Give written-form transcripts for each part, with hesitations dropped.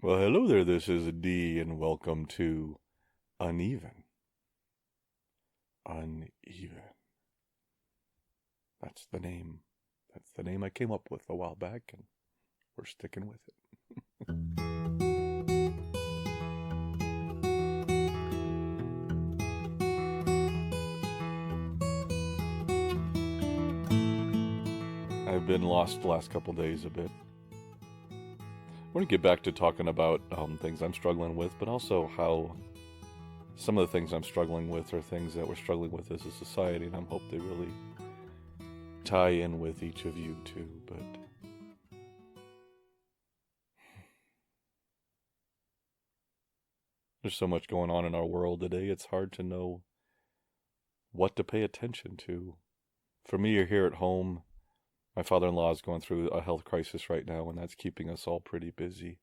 Well, hello there, this is D, and welcome to Uneven. Uneven. That's the name. That's the name I came up with a while back, and we're sticking with it. I've been lost the last couple days a bit. We're going to get back to talking about things I'm struggling with, but also how some of the things I'm struggling with are things that we're struggling with as a society, and I hope they really tie in with each of you too. But there's so much going on in our world today, it's hard to know what to pay attention to. For me, you're here at home. My father-in-law is going through a health crisis right now, and that's keeping us all pretty busy.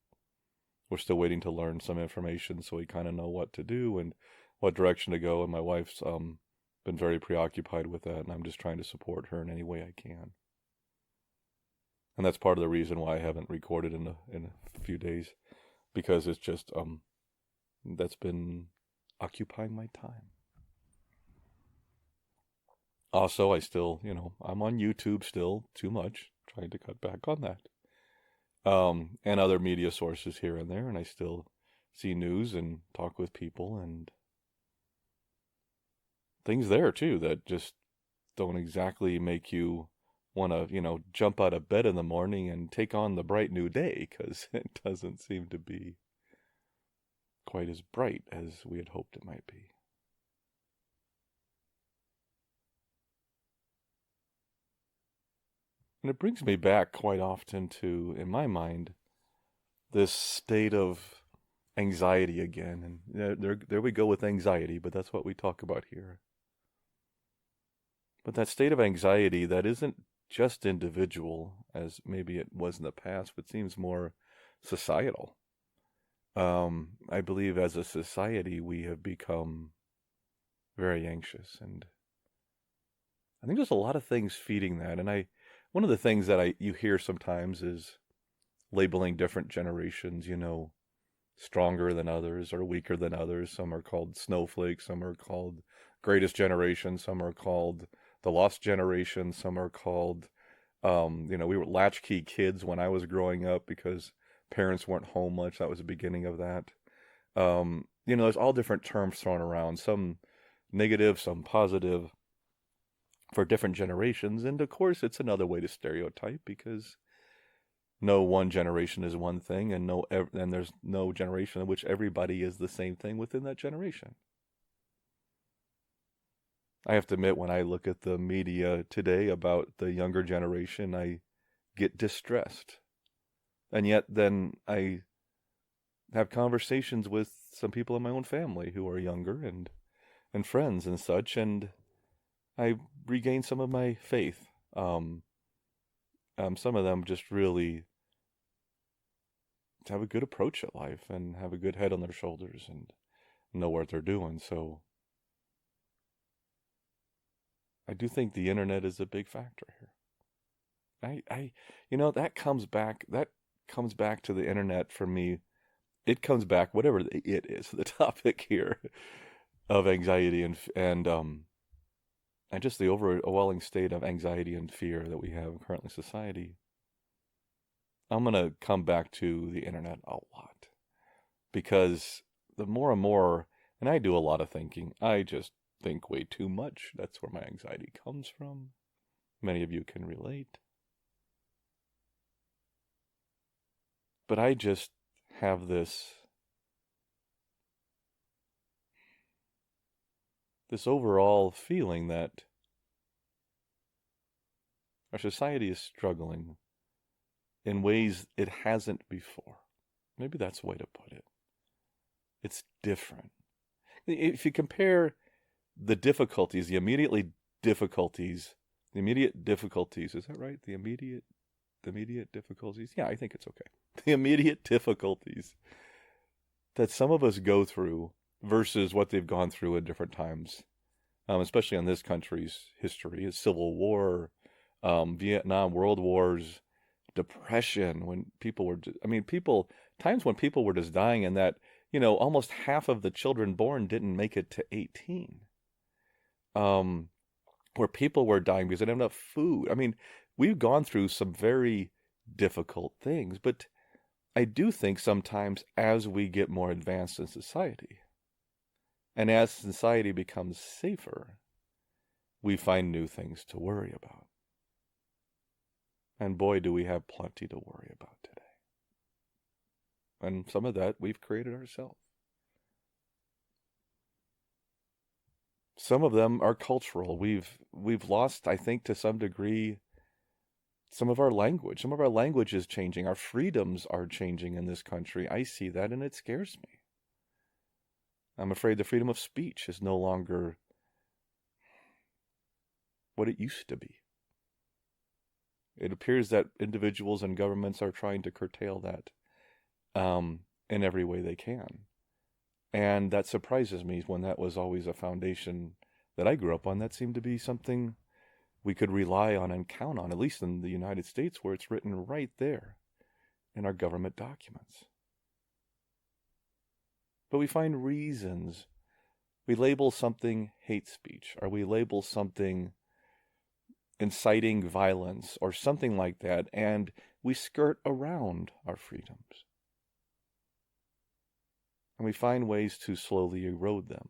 We're still waiting to learn some information so we kind of know what to do and what direction to go, and my wife's been very preoccupied with that, and I'm just trying to support her in any way I can. And that's part of the reason why I haven't recorded in a few days, because it's just that's been occupying my time. Also, I still, I'm on YouTube still too much, trying to cut back on that. And other media sources here and there, and I still see news and talk with people and things there too that just don't exactly make you want to, jump out of bed in the morning and take on the bright new day, because it doesn't seem to be quite as bright as we had hoped it might be. And it brings me back quite often to, in my mind, this state of anxiety again. And there we go with anxiety, but that's what we talk about here. But that state of anxiety that isn't just individual, as maybe it was in the past, but seems more societal. I believe as a society we have become very anxious, and I think there's a lot of things feeding that. And one of the things that you hear sometimes is labeling different generations, stronger than others or weaker than others. Some are called snowflakes, some are called greatest generation, some are called the lost generation, some are called, we were latchkey kids when I was growing up because parents weren't home much. That was the beginning of that. There's all different terms thrown around, some negative, some positive, for different generations. And of course, it's another way to stereotype, because no one generation is one thing, and there's no generation in which everybody is the same thing within that generation. I have to admit, when I look at the media today about the younger generation, I get distressed. And yet then I have conversations with some people in my own family who are younger and friends and such, and I regain some of my faith. Some of them just really have a good approach at life and have a good head on their shoulders and know what they're doing. So I do think the internet is a big factor here. That comes back to the internet for me. It comes back, whatever it is, the topic here of anxiety and just the overwhelming state of anxiety and fear that we have currently in society. I'm going to come back to the internet a lot, because the more and more, and I do a lot of thinking, I just think way too much. That's where my anxiety comes from. Many of you can relate. But I just have this overall feeling that our society is struggling in ways it hasn't before. Maybe that's the way to put it. It's different. If you compare the difficulties, the immediate difficulties, is that right? The immediate difficulties? Yeah, I think it's okay. The immediate difficulties that some of us go through versus what they've gone through at different times, especially in this country's history, is Civil War, Vietnam, World Wars, Depression, when people times when people were just dying, and that, almost half of the children born didn't make it to 18. Um, where people were dying because they didn't have enough food. I mean, we've gone through some very difficult things, but I do think sometimes as we get more advanced in society, and as society becomes safer, we find new things to worry about. And boy, do we have plenty to worry about today. And some of that we've created ourselves. Some of them are cultural. We've lost, I think, to some degree, some of our language. Some of our language is changing. Our freedoms are changing in this country. I see that, and it scares me. I'm afraid the freedom of speech is no longer what it used to be. It appears that individuals and governments are trying to curtail that in every way they can. And that surprises me when that was always a foundation that I grew up on. That seemed to be something we could rely on and count on, at least in the United States, where it's written right there in our government documents. But we find reasons. We label something hate speech, or we label something inciting violence, or something like that, and we skirt around our freedoms. And we find ways to slowly erode them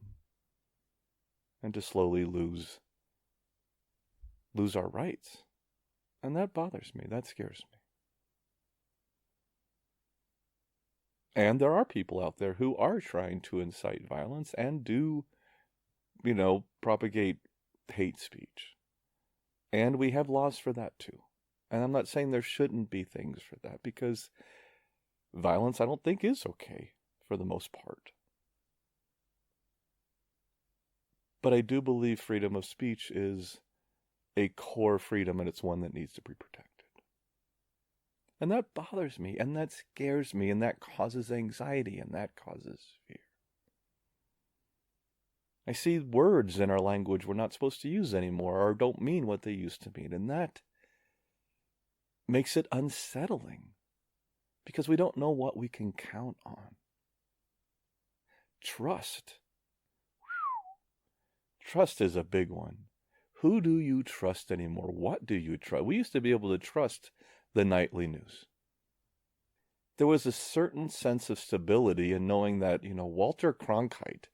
and to slowly lose our rights. And that bothers me. That scares me. And there are people out there who are trying to incite violence and do, propagate hate speech. And we have laws for that too. And I'm not saying there shouldn't be things for that, because violence, I don't think, is okay for the most part. But I do believe freedom of speech is a core freedom, and it's one that needs to be protected. And that bothers me, and that scares me, and that causes anxiety, and that causes fear. I see words in our language we're not supposed to use anymore, or don't mean what they used to mean, and that makes it unsettling, because we don't know what we can count on. Trust. Trust is a big one. Who do you trust anymore? What do you trust? We used to be able to trust the nightly news. There was a certain sense of stability in knowing that, Walter Cronkite,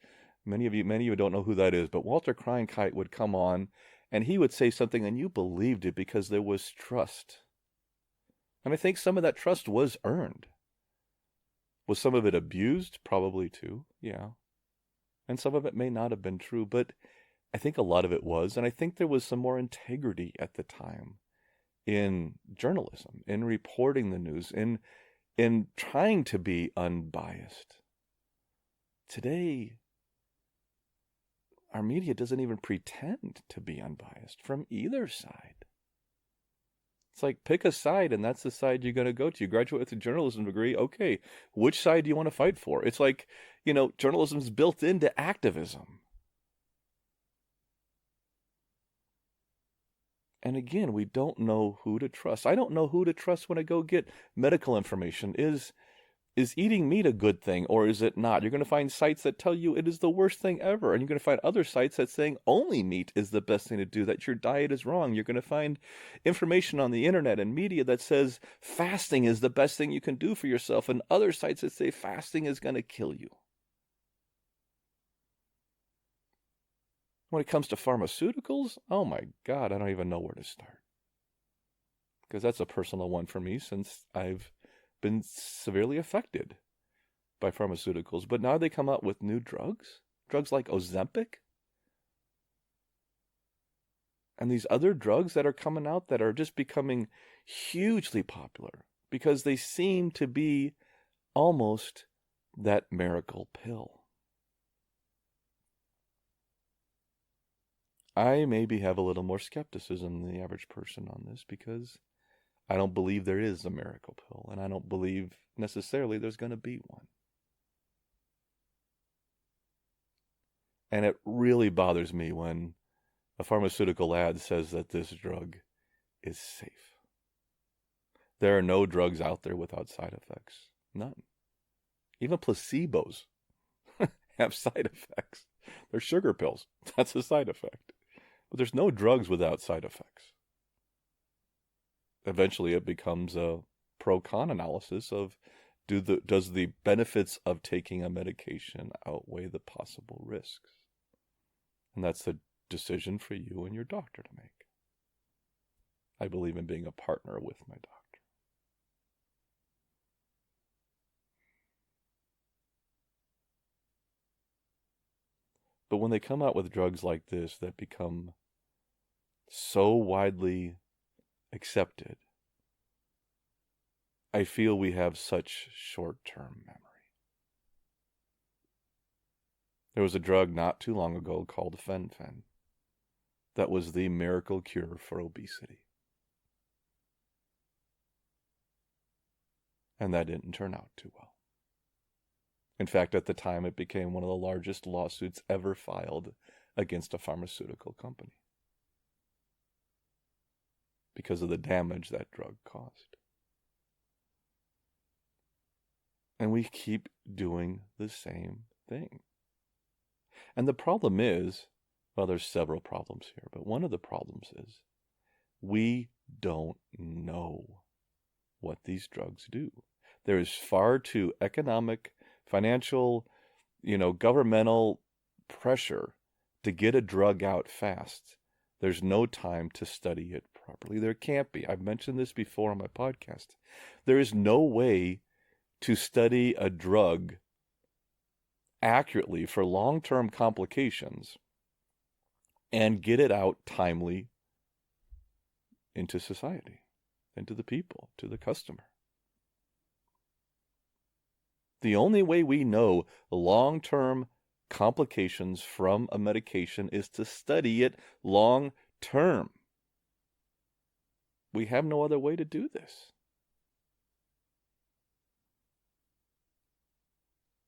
many of you don't know who that is, but Walter Cronkite would come on and he would say something and you believed it because there was trust. And I think some of that trust was earned. Was some of it abused? Probably too, yeah. And some of it may not have been true, but I think a lot of it was. And I think there was some more integrity at the time in journalism, in reporting the news, in trying to be unbiased. Today, our media doesn't even pretend to be unbiased from either side. It's like, pick a side, and that's the side you're going to go to. You graduate with a journalism degree, okay, which side do you want to fight for? It's like, journalism's built into activism. And again, we don't know who to trust. I don't know who to trust when I go get medical information. Is eating meat a good thing, or is it not? You're going to find sites that tell you it is the worst thing ever, and you're going to find other sites that saying only meat is the best thing to do, that your diet is wrong. You're going to find information on the internet and media that says fasting is the best thing you can do for yourself, and other sites that say fasting is going to kill you. When it comes to pharmaceuticals, oh my God, I don't even know where to start. Because that's a personal one for me, since I've been severely affected by pharmaceuticals. But now they come out with new drugs like Ozempic, and these other drugs that are coming out that are just becoming hugely popular because they seem to be almost that miracle pill. I maybe have a little more skepticism than the average person on this, because I don't believe there is a miracle pill, and I don't believe necessarily there's going to be one. And it really bothers me when a pharmaceutical ad says that this drug is safe. There are no drugs out there without side effects. None. Even placebos have side effects. They're sugar pills. That's a side effect. But there's no drugs without side effects. Eventually it becomes a pro-con analysis of does the benefits of taking a medication outweigh the possible risks? And that's a decision for you and your doctor to make. I believe in being a partner with my doctor. But when they come out with drugs like this that become so widely accepted, I feel we have such short-term memory. There was a drug not too long ago called fen-phen that was the miracle cure for obesity. And that didn't turn out too well. In fact, at the time, it became one of the largest lawsuits ever filed against a pharmaceutical company because of the damage that drug caused. And we keep doing the same thing. And the problem is, well, there's several problems here, but one of the problems is we don't know what these drugs do. There is far too economic, financial, governmental pressure to get a drug out fast. There's no time to study it properly. There can't be. I've mentioned this before on my podcast. There is no way to study a drug accurately for long-term complications and get it out timely into society, into the people, to the customer. The only way we know long-term complications from a medication is to study it long-term. We have no other way to do this.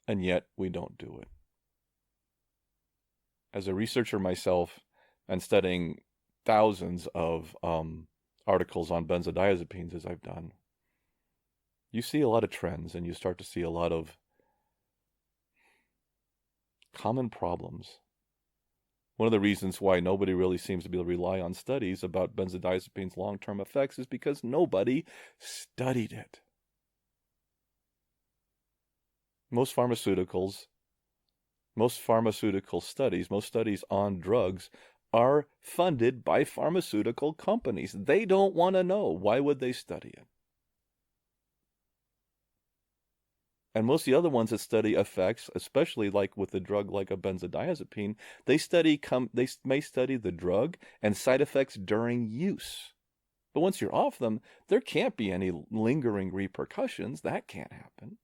And yet we don't do it. As a researcher myself and studying thousands of articles on benzodiazepines as I've done, you see a lot of trends and you start to see a lot of common problems. One of the reasons why nobody really seems to be able to rely on studies about benzodiazepines' long-term effects is because nobody studied it. Most pharmaceutical studies, most studies on drugs are funded by pharmaceutical companies. They don't want to know. Why would they study it? And most of the other ones that study effects, especially like with a drug like a benzodiazepine, they may study the drug and side effects during use. But once you're off them, there can't be any lingering repercussions. That can't happen.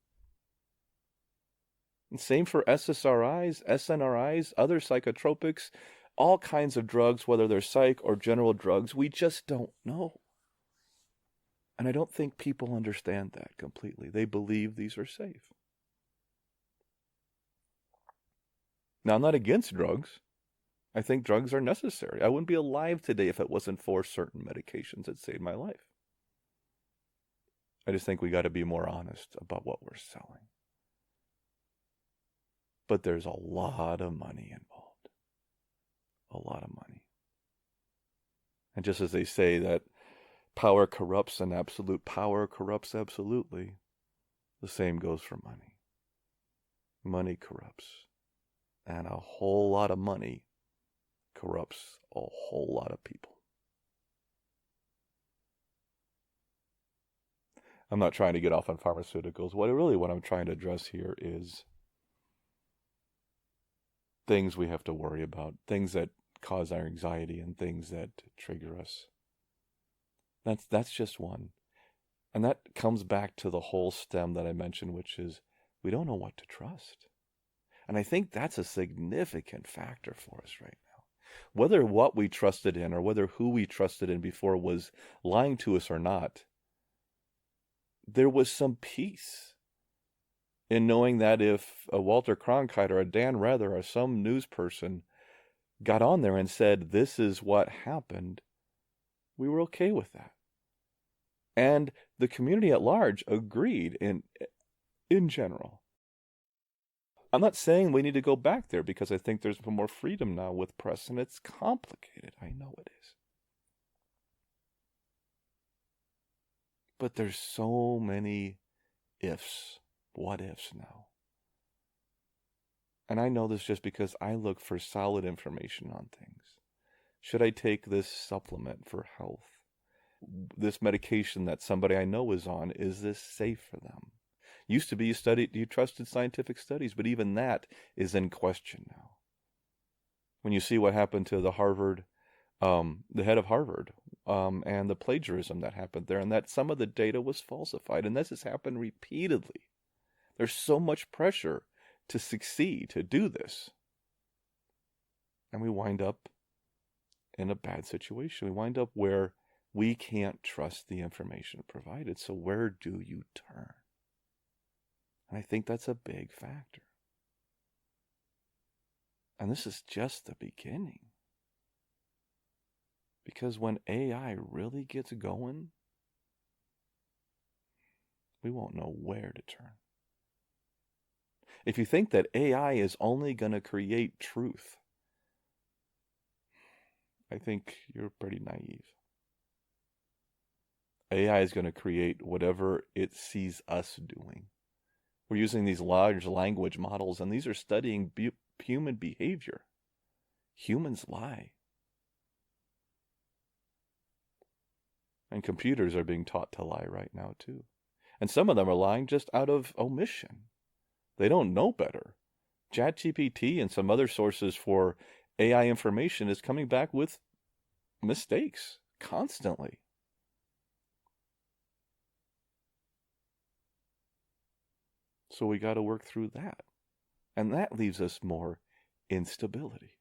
And same for SSRIs, SNRIs, other psychotropics, all kinds of drugs, whether they're psych or general drugs, we just don't know. And I don't think people understand that completely. They believe these are safe. Now, I'm not against drugs. I think drugs are necessary. I wouldn't be alive today if it wasn't for certain medications that saved my life. I just think we got to be more honest about what we're selling. But there's a lot of money involved. A lot of money. And just as they say that power corrupts and absolute power corrupts absolutely, the same goes for money. Money corrupts. And a whole lot of money corrupts a whole lot of people. I'm not trying to get off on pharmaceuticals. What I'm trying to address here is things we have to worry about, things that cause our anxiety and things that trigger us. That's just one. And that comes back to the whole stem that I mentioned, which is we don't know what to trust. And I think that's a significant factor for us right now. Whether what we trusted in or whether who we trusted in before was lying to us or not, there was some peace in knowing that if a Walter Cronkite or a Dan Rather or some news person got on there and said, this is what happened, we were okay with that. And the community at large agreed in general. I'm not saying we need to go back there because I think there's more freedom now with press, and it's complicated. I know it is. But there's so many ifs, what ifs now. And I know this just because I look for solid information on things. Should I take this supplement for health? This medication that somebody I know is on, is this safe for them? Used to be you trusted scientific studies, but even that is in question now. When you see what happened to the head of Harvard, and the plagiarism that happened there, and that some of the data was falsified, and this has happened repeatedly. There's so much pressure to succeed, to do this. And we wind up in a bad situation. We wind up where we can't trust the information provided. So where do you turn? And I think that's a big factor. And this is just the beginning. Because when AI really gets going, we won't know where to turn. If you think that AI is only going to create truth, I think you're pretty naive. AI is going to create whatever it sees us doing. We're using these large language models, and these are studying human behavior. Humans lie. And computers are being taught to lie right now, too. And some of them are lying just out of omission. They don't know better. ChatGPT and some other sources for AI information is coming back with mistakes constantly. So we got to work through that. And that leaves us more instability.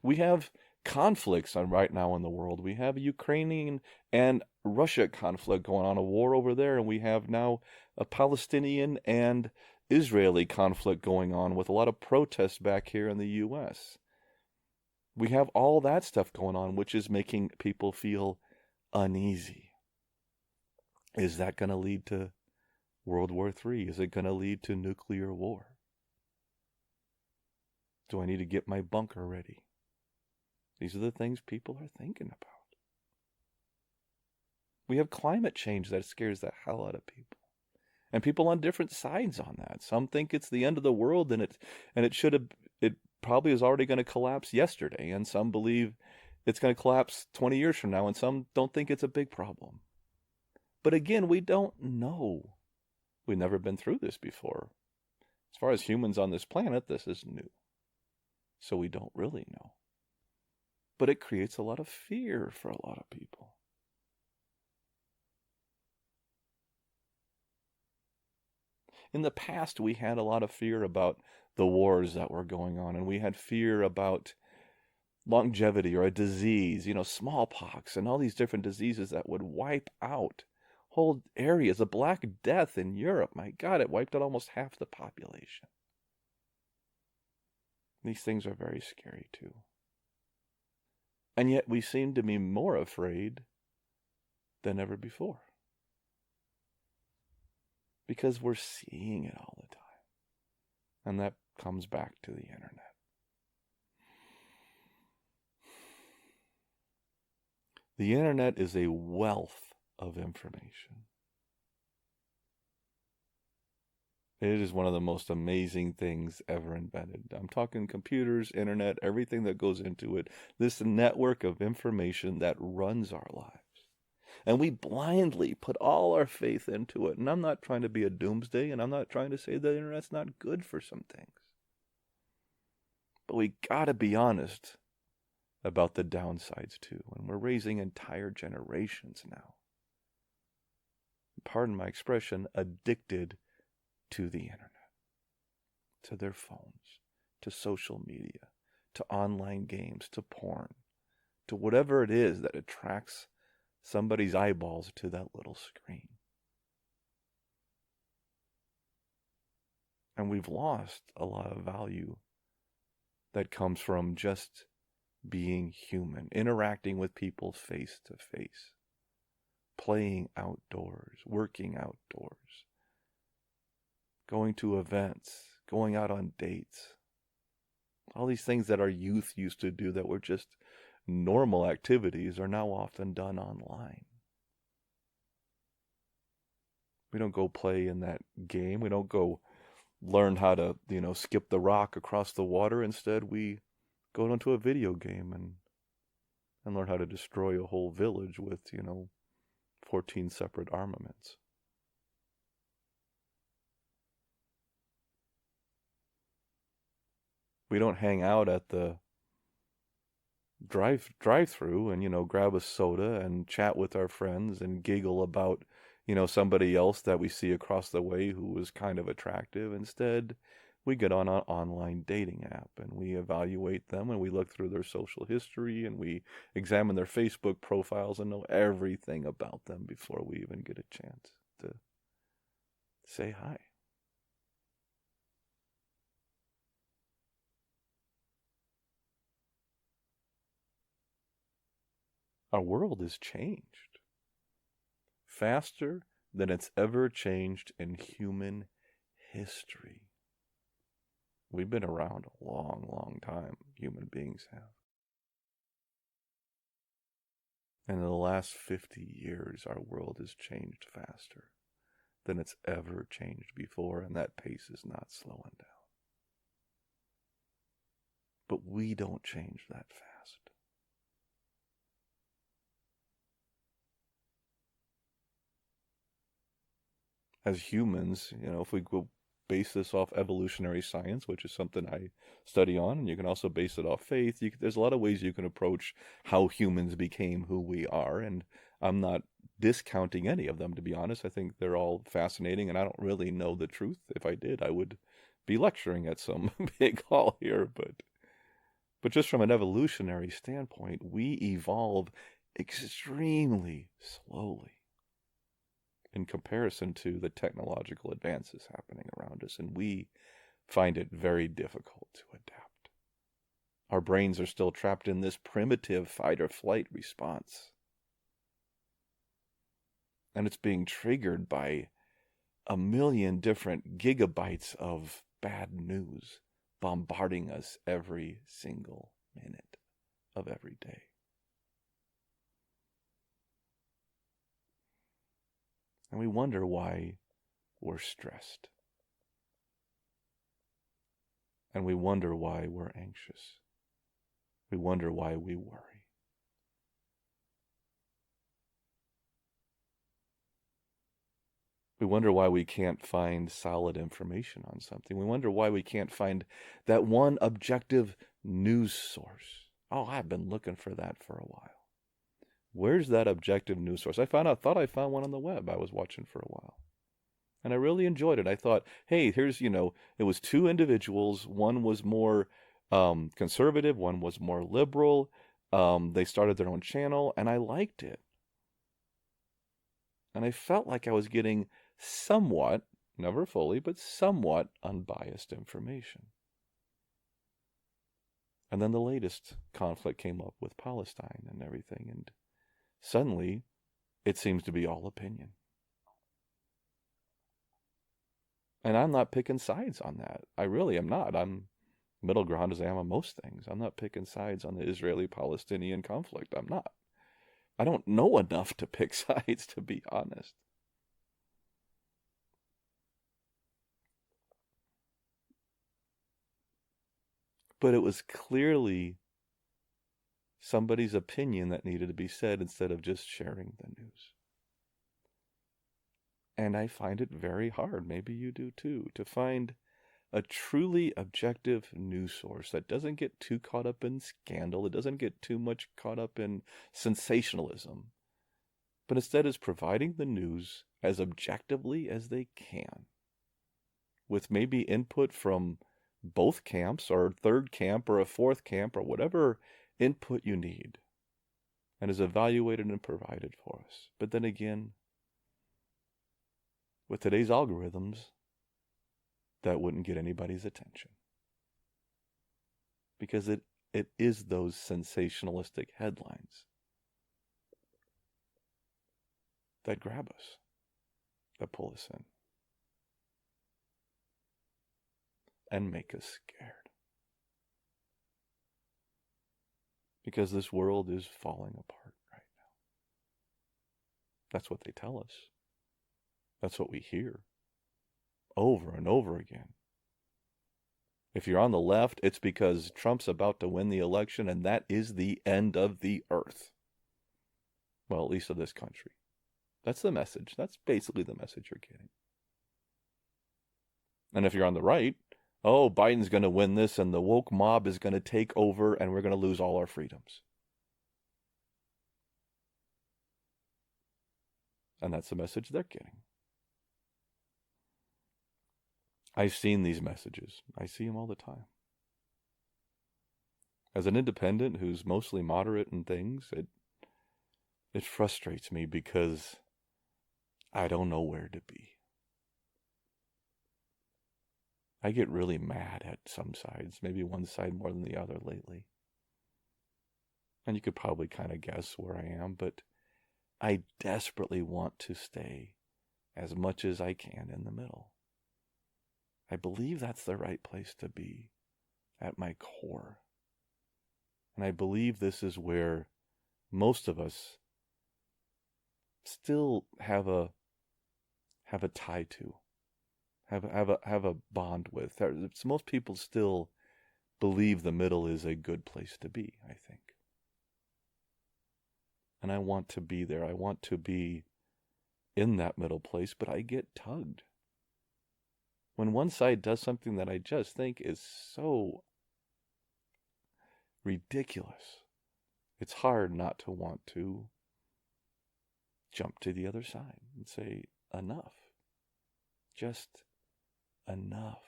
We have conflicts right now in the world. We have Ukrainian and Russia conflict going on, a war over there, and we have now a Palestinian and Israeli conflict going on with a lot of protests back here in the U.S. We have all that stuff going on, which is making people feel uneasy. Is that going to lead to World War III? Is it going to lead to nuclear war? Do I need to get my bunker ready? These are the things people are thinking about. We have climate change that scares the hell out of people. And people on different sides on that. Some think it's the end of the world and it probably is already going to collapse yesterday. And some believe it's going to collapse 20 years from now. And some don't think it's a big problem. But again, we don't know. We've never been through this before. As far as humans on this planet, this is new. So we don't really know. But it creates a lot of fear for a lot of people. In the past, we had a lot of fear about the wars that were going on, and we had fear about longevity or a disease, smallpox and all these different diseases that would wipe out whole areas. The Black Death in Europe, my God, it wiped out almost half the population. These things are very scary too. And yet we seem to be more afraid than ever before. Because we're seeing it all the time. And that comes back to the internet. The internet is a wealth of information. It is one of the most amazing things ever invented. I'm talking computers, internet, everything that goes into it. This network of information that runs our lives. And we blindly put all our faith into it. And I'm not trying to be a doomsday, and I'm not trying to say the internet's not good for some things. But we gotta be honest about the downsides too. And we're raising entire generations now, pardon my expression, addicted to the internet, to their phones, to social media, to online games, to porn, to whatever it is that attracts somebody's eyeballs to that little screen. And we've lost a lot of value that comes from just being human, interacting with people face to face, playing outdoors, working outdoors, going to events, going out on dates. All these things that our youth used to do that were just normal activities are now often done online. We don't go play in that game. We don't go learn how to, skip the rock across the water. Instead, we go into a video game and learn how to destroy a whole village with, 14 separate armaments. We don't hang out at the drive-through and grab a soda and chat with our friends and giggle about somebody else that we see across the way who was kind of attractive. Instead, we get on an online dating app and we evaluate them and we look through their social history and we examine their Facebook profiles and know everything about them before we even get a chance to say hi. Our world has changed faster than it's ever changed in human history. We've been around a long, long time, human beings have. And in the last 50 years, our world has changed faster than it's ever changed before, and that pace is not slowing down. But we don't change that fast. As humans, if we go base this off evolutionary science, which is something I study on, and you can also base it off faith, there's a lot of ways you can approach how humans became who we are, and I'm not discounting any of them, to be honest. I think they're all fascinating, and I don't really know the truth. If I did, I would be lecturing at some big hall here, but just from an evolutionary standpoint, we evolve extremely slowly in comparison to the technological advances happening around us, and we find it very difficult to adapt. Our brains are still trapped in this primitive fight or flight response, and it's being triggered by a million different gigabytes of bad news bombarding us every single minute of every day. And we wonder why we're stressed. And we wonder why we're anxious. We wonder why we worry. We wonder why we can't find solid information on something. We wonder why we can't find that one objective news source. Oh, I've been looking for that for a while. Where's that objective news source? thought I found one on the web. I was watching for a while. And I really enjoyed it. I thought, hey, here's, it was two individuals. One was more conservative. One was more liberal. They started their own channel, and I liked it. And I felt like I was getting somewhat, never fully, but somewhat unbiased information. And then the latest conflict came up with Palestine and everything, and suddenly it seems to be all opinion. And I'm not picking sides on that. I really am not. I'm middle ground as I am on most things. I'm not picking sides on the Israeli-Palestinian conflict. I'm not. I don't know enough to pick sides, to be honest. But it was clearly somebody's opinion that needed to be said instead of just sharing the news. And I find it very hard, maybe you do too, to find a truly objective news source that doesn't get too caught up in scandal, it doesn't get too much caught up in sensationalism, but instead is providing the news as objectively as they can, with maybe input from both camps or a third camp or a fourth camp or whatever input you need, and is evaluated and provided for us. But then again, with today's algorithms, that wouldn't get anybody's attention. Because it is those sensationalistic headlines that grab us, that pull us in. and make us scared. Because this world is falling apart right now. That's what they tell us. That's what we hear over and over again. If you're on the left, it's because Trump's about to win the election, and that is the end of the earth. Well, at least of this country. That's the message. That's basically the message you're getting. And if you're on the right, oh, Biden's going to win this, and the woke mob is going to take over, and we're going to lose all our freedoms. And that's the message they're getting. I've seen these messages. I see them all the time. As an independent who's mostly moderate in things, it frustrates me because I don't know where to be. I get really mad at some sides, maybe one side more than the other lately. And you could probably kind of guess where I am, but I desperately want to stay as much as I can in the middle. I believe that's the right place to be at my core. And I believe this is where most of us still have a tie to, have a bond with. Most people still believe the middle is a good place to be, I think. And I want to be there. I want to be in that middle place, but I get tugged. When one side does something that I just think is so ridiculous, it's hard not to want to jump to the other side and say, enough. Just enough.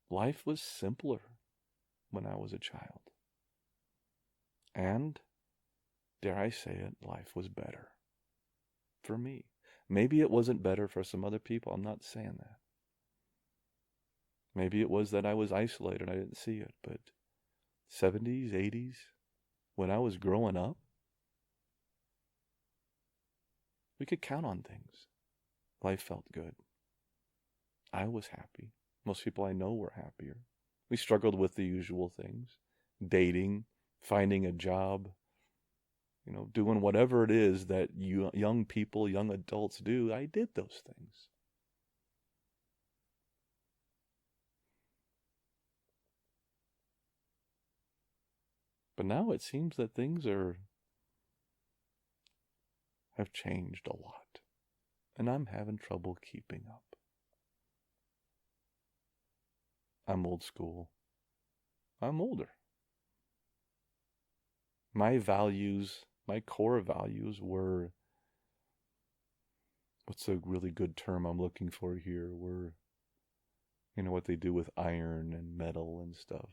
Life was simpler when I was a child. And, dare I say it, life was better. For me. Maybe it wasn't better for some other people. I'm not saying that. Maybe it was that I was isolated and I didn't see it. But 70s, 80s, when I was growing up, we could count on things. Life felt good. I was happy. Most people I know were happier. We struggled with the usual things. Dating, finding a job, doing whatever it is that young people, young adults do. I did those things. But now it seems that things have changed a lot. And I'm having trouble keeping up. I'm old school. I'm older. My values, my core values were, what's a really good term I'm looking for here? Were, what they do with iron and metal and stuff.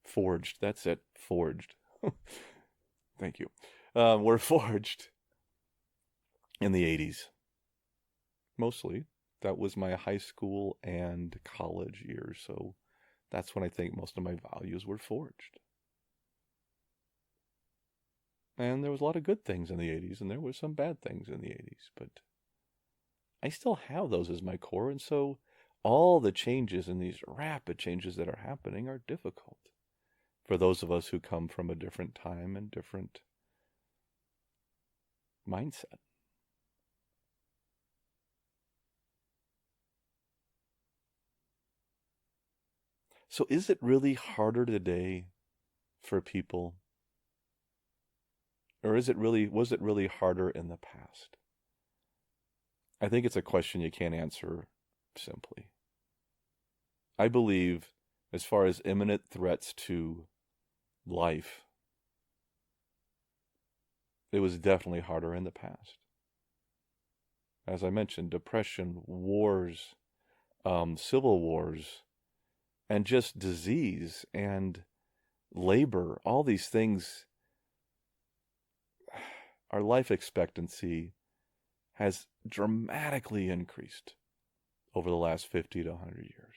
Forged, that's it, forged. Thank you. Were forged in the 80s. Mostly. That was my high school and college years, so that's when I think most of my values were forged. And there was a lot of good things in the 80s, and there were some bad things in the 80s, but I still have those as my core, and so all the changes and these rapid changes that are happening are difficult for those of us who come from a different time and different mindset. So is it really harder today for people? Or was it really harder in the past? I think it's a question you can't answer simply. I believe, as far as imminent threats to life, it was definitely harder in the past. As I mentioned, depression, wars, civil wars, and just disease and labor, all these things, our life expectancy has dramatically increased over the last 50 to 100 years.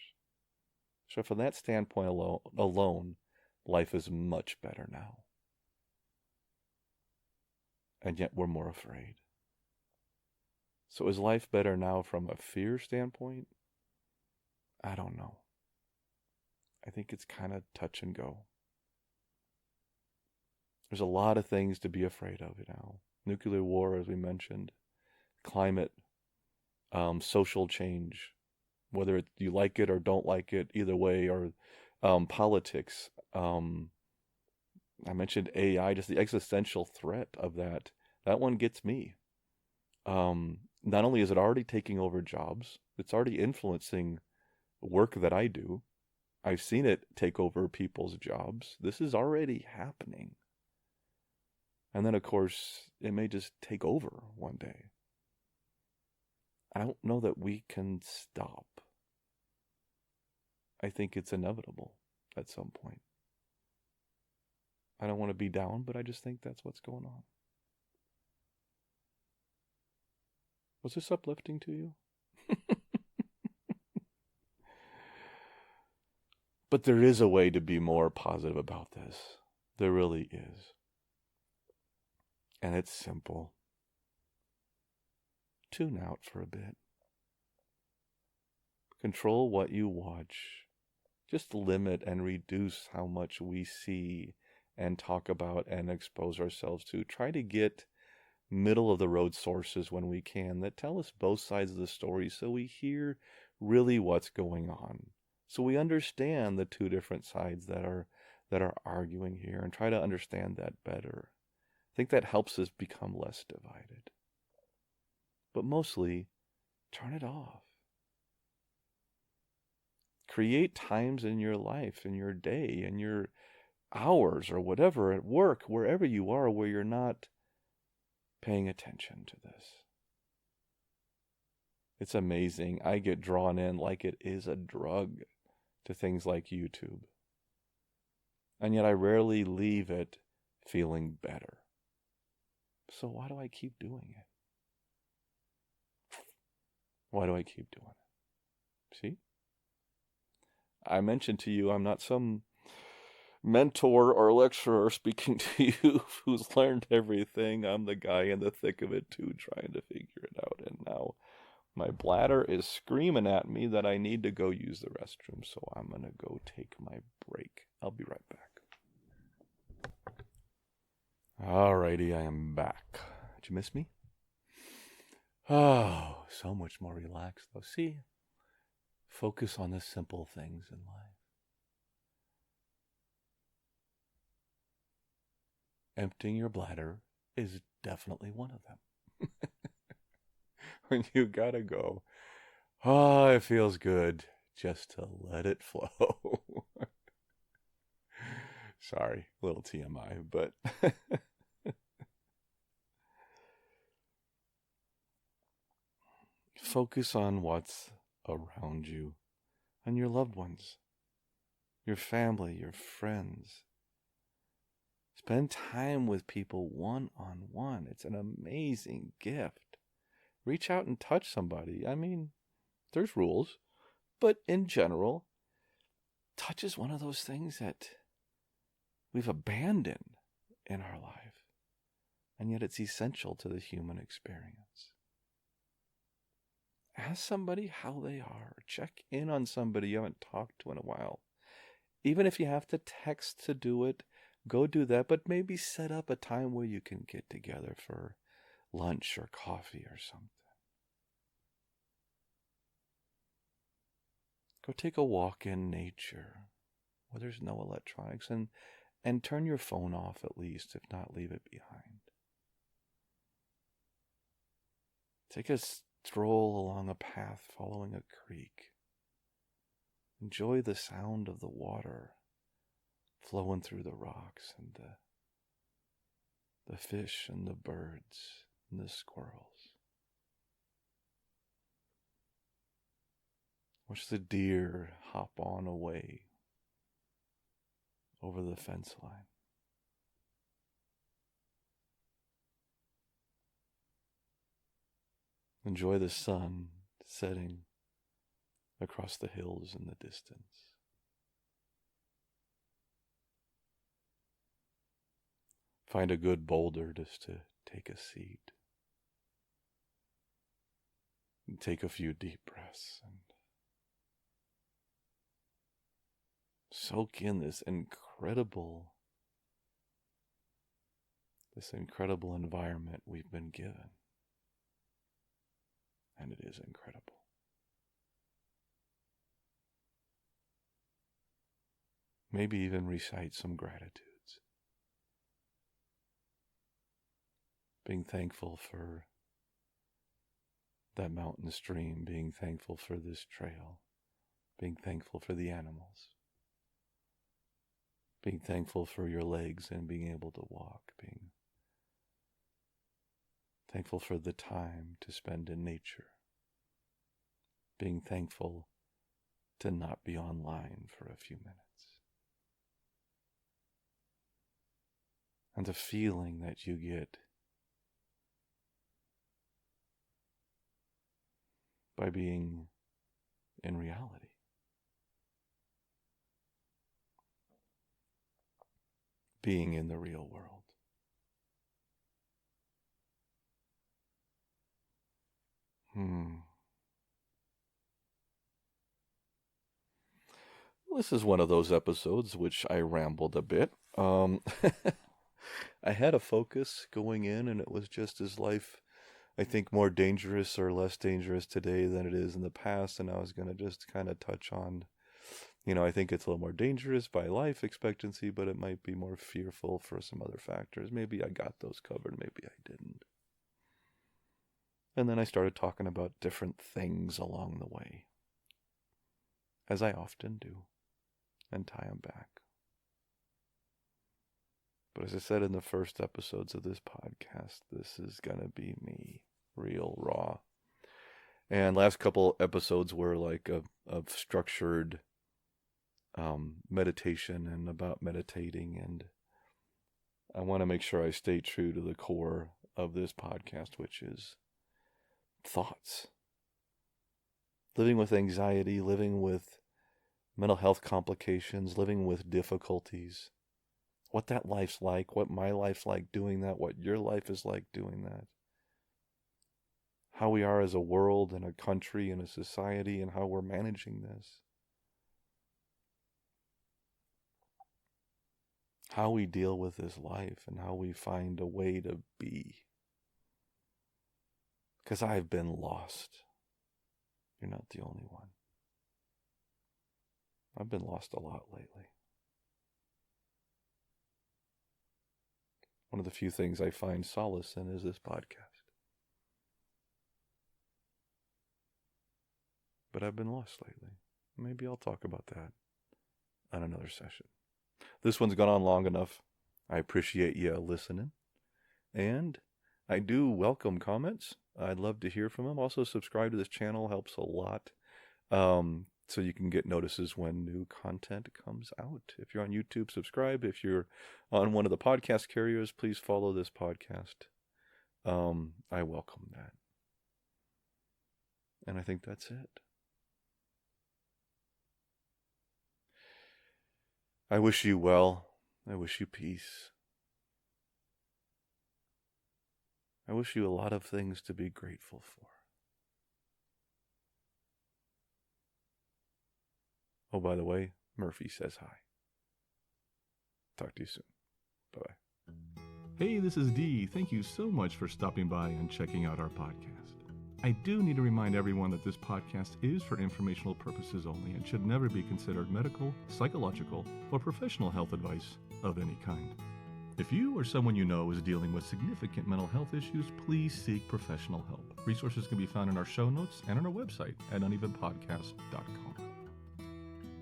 So from that standpoint alone, life is much better now. And yet we're more afraid. So is life better now from a fear standpoint? I don't know. I think it's kind of touch and go. There's a lot of things to be afraid of now. Nuclear war, as we mentioned, climate, social change, whether you like it or don't like it, either way, or politics. I mentioned AI, just the existential threat of that. That one gets me. Not only is it already taking over jobs, it's already influencing work that I do. I've seen it take over people's jobs. This is already happening. And then, of course, it may just take over one day. I don't know that we can stop. I think it's inevitable at some point. I don't want to be down, but I just think that's what's going on. Was this uplifting to you? But there is a way to be more positive about this. There really is. And it's simple. Tune out for a bit. Control what you watch. Just limit and reduce how much we see and talk about and expose ourselves to. Try to get middle of the road sources when we can that tell us both sides of the story so we hear really what's going on. So we understand the two different sides that are arguing here and try to understand that better. I think that helps us become less divided. But mostly, turn it off. Create times in your life, in your day, in your hours or whatever, at work, wherever you are, where you're not paying attention to this. It's amazing. I get drawn in like it is a drug to things like YouTube. And yet I rarely leave it feeling better. So why do I keep doing it? Why do I keep doing it? See? I mentioned to you I'm not some mentor or lecturer speaking to you who's learned everything. I'm the guy in the thick of it too, trying to figure it out. And now my bladder is screaming at me that I need to go use the restroom, so I'm going to go take my break. I'll be right back. Alrighty, I am back. Did you miss me? Oh, so much more relaxed though. See? Focus on the simple things in life. Emptying your bladder is definitely one of them. When you gotta go, oh, it feels good just to let it flow. Sorry, little TMI, but focus on what's around you and your loved ones, your family, your friends. Spend time with people one-on-one. It's an amazing gift. Reach out and touch somebody. I mean, there's rules, but in general, touch is one of those things that we've abandoned in our life, and yet it's essential to the human experience. Ask somebody how they are. Check in on somebody you haven't talked to in a while. Even if you have to text to do it, go do that, but maybe set up a time where you can get together for lunch or coffee or something. Go take a walk in nature where there's no electronics and turn your phone off at least, if not leave it behind. Take a stroll along a path following a creek. Enjoy the sound of the water flowing through the rocks and the fish and the birds and the squirrels. Watch the deer hop on away over the fence line. Enjoy the sun setting across the hills in the distance. Find a good boulder just to take a seat. take a few deep breaths and soak in this incredible environment we've been given. And it is incredible. Maybe even recite some gratitudes. Being thankful for that mountain stream, being thankful for this trail, being thankful for the animals, being thankful for your legs and being able to walk, being thankful for the time to spend in nature, being thankful to not be online for a few minutes. And the feeling that you get by being in reality. Being in the real world. This is one of those episodes which I rambled a bit. I had a focus going in, and it was just, is life, I think, more dangerous or less dangerous today than it is in the past? And I was going to just kind of touch on, I think it's a little more dangerous by life expectancy, but it might be more fearful for some other factors. Maybe I got those covered, maybe I didn't. And then I started talking about different things along the way, as I often do, and tie them back. But as I said in the first episodes of this podcast, this is going to be me, real raw. And last couple episodes were like a structured meditation and about meditating. And I want to make sure I stay true to the core of this podcast, which is thoughts. Living with anxiety, living with mental health complications, living with difficulties. What that life's like, what my life's like doing that, what your life is like doing that. How we are as a world and a country and a society, and how we're managing this. How we deal with this life and how we find a way to be. Because I've been lost. You're not the only one. I've been lost a lot lately. One of the few things I find solace in is this podcast. But I've been lost lately. Maybe I'll talk about that on another session. This one's gone on long enough. I appreciate you listening. And I do welcome comments. I'd love to hear from them. Also, subscribe to this channel helps a lot. So you can get notices when new content comes out. If you're on YouTube, subscribe. If you're on one of the podcast carriers, please follow this podcast. I welcome that. And I think that's it. I wish you well. I wish you peace. I wish you a lot of things to be grateful for. Oh, by the way, Murphy says hi. Talk to you soon. Bye-bye. Hey, this is Dee. Thank you so much for stopping by and checking out our podcast. I do need to remind everyone that this podcast is for informational purposes only and should never be considered medical, psychological, or professional health advice of any kind. If you or someone you know is dealing with significant mental health issues, please seek professional help. Resources can be found in our show notes and on our website at unevenpodcast.com.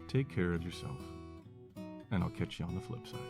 Take care of yourself, and I'll catch you on the flip side.